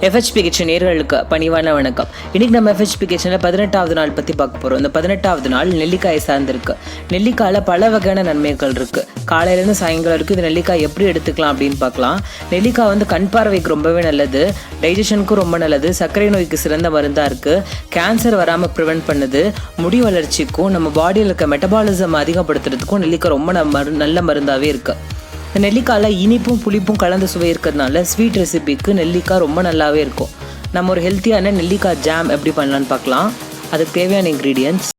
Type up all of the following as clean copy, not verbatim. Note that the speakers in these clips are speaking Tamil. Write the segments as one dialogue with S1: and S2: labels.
S1: FHP கிச்சன் நேயர்களுக்கு பணிவான வணக்கம். இன்னைக்கு நம்ம FHP கிச்சனில் 18வது நாள் பற்றி பார்க்க போகிறோம். இந்த 18வது நாள் நெல்லிக்காய் சார்ந்திருக்கு. நெல்லிக்காயில் பல வகையான நன்மைகள் இருக்குது. காலையிலேருந்து சாயங்காலம் வரைக்கும் இந்த நெல்லிக்காய் எப்படி எடுத்துக்கலாம் அப்படின்னு பார்க்கலாம். நெல்லிக்காய் வந்து கண் பார்வைக்கு ரொம்பவே நல்லது, டைஜஷனுக்கும் ரொம்ப நல்லது, சர்க்கரை நோய்க்கு சிறந்த மருந்தாக இருக்குது, கேன்சர் வராமல் ப்ரிவென்ட் பண்ணுது, முடி வளர்ச்சிக்கும் நம்ம பாடியில் இருக்க மெட்டபாலிசம் அதிகப்படுத்துறதுக்கும் நெல்லிக்காய் ரொம்ப நல்ல மருந்தாகவே இருக்குது. இந்த நெல்லிக்காயில் இனிப்பும் புளிப்பும் கலந்த சுவை இருக்கிறதுனால ஸ்வீட் ரெசிபிக்கு நெல்லிக்காய் ரொம்ப நல்லாவே இருக்கும். நம்ம ஒரு ஹெல்த்தியான நெல்லிக்காய் ஜாம் எப்படி பண்ணலான்னு பார்க்கலாம். அதுக்கு தேவையான இன்க்ரீடியன்ட்ஸ்: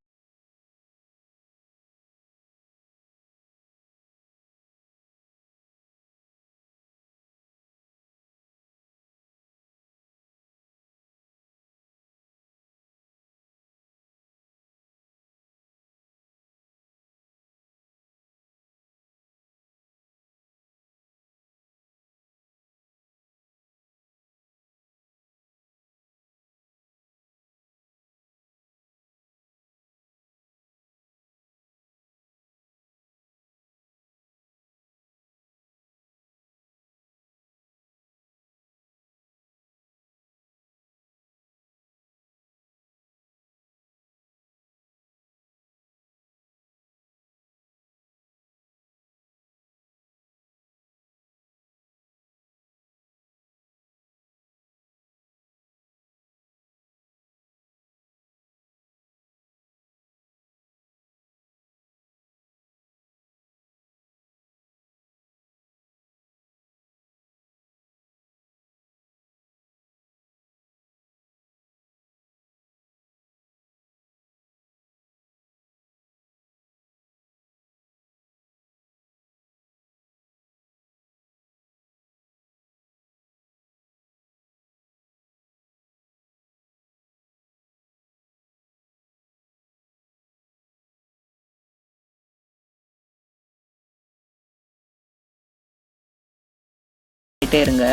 S1: இருங்க.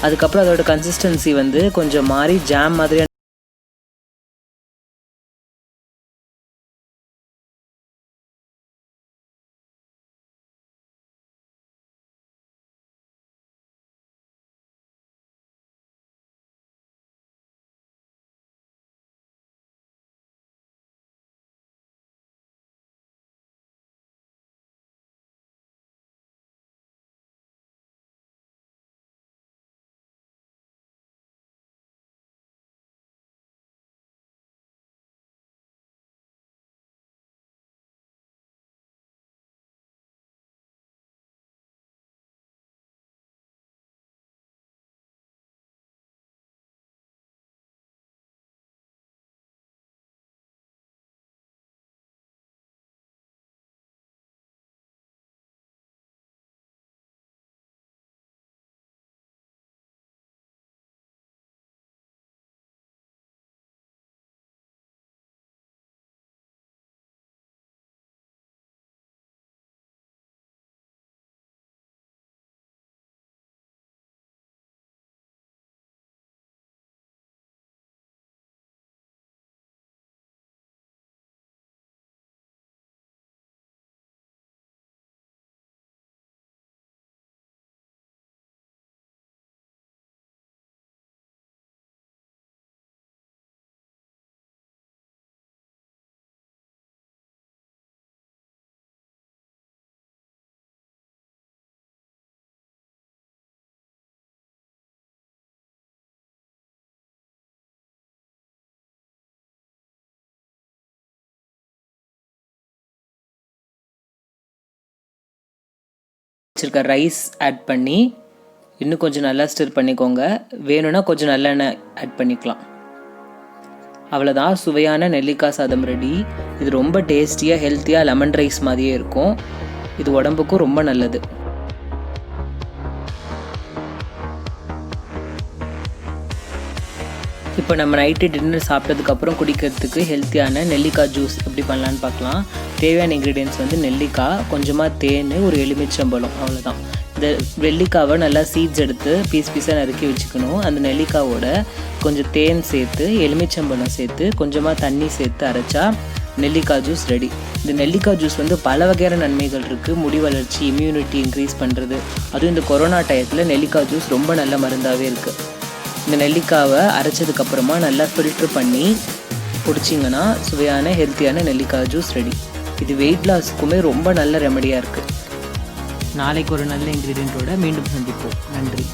S1: அதுக்கப்புறம் அதோட கன்சிஸ்டன்சி வந்து கொஞ்சம் மாறி ஜாம் மாதிரி வச்சிருக்க ரைஸ் ஆட் பண்ணி இன்னும் கொஞ்சம் நல்லா ஸ்டிர் பண்ணிக்கோங்க. வேணும்னா கொஞ்சம் நல்லெண்ணெய் ஆட் பண்ணிக்கலாம். அவ்வளோதான், சுவையான நெல்லிக்காய் சாதம் ரெடி. இது ரொம்ப டேஸ்டியாக ஹெல்த்தியாக லெமன் ரைஸ் மாதிரியே இருக்கும். இது உடம்புக்கும் ரொம்ப நல்லது. இப்போ நம்ம நைட்டு டின்னர் சாப்பிட்டதுக்கப்புறம் குடிக்கிறதுக்கு ஹெல்த்தியான நெல்லிக்காய் ஜூஸ் எப்படி பண்ணலான்னு பார்க்கலாம். தேவையான இன்க்ரீடியன்ட்ஸ் வந்து நெல்லிக்காய், கொஞ்சமாக தேன், ஒரு எலுமிச்சம்பழம், அவ்வளோதான். இந்த நெல்லிக்காவை நல்லா சீட்ஸ் எடுத்து பீஸாக நறுக்கி வச்சுக்கணும். அந்த நெல்லிக்காவோட கொஞ்சம் தேன் சேர்த்து, எலுமிச்சம்பழம் சேர்த்து, கொஞ்சமாக தண்ணி சேர்த்து அரைச்சா நெல்லிக்காய் ஜூஸ் ரெடி. இந்த நெல்லிக்காய் ஜூஸ் வந்து பல வகையான நன்மைகள் இருக்குது. முடி வளர்ச்சி, இம்யூனிட்டி இன்க்ரீஸ் பண்ணுறது, அதுவும் இந்த கொரோனா டயத்தில் நெல்லிக்காய் ஜூஸ் ரொம்ப நல்ல மருந்தாகவே இருக்குது. இந்த நெல்லிக்காவை அரைச்சதுக்கப்புறமா நல்லா ஃபில்ட்ரு பண்ணி குடிச்சிங்கன்னா சுவையான ஹெல்த்தியான நெல்லிக்காய் ஜூஸ் ரெடி. இது வெயிட் லாஸ்க்குமே ரொம்ப நல்ல ரெமடியாக இருக்குது. நாளைக்கு ஒரு நல்ல இன்க்ரீடியண்ட்டோட மீண்டும் சந்திப்போம். நன்றி.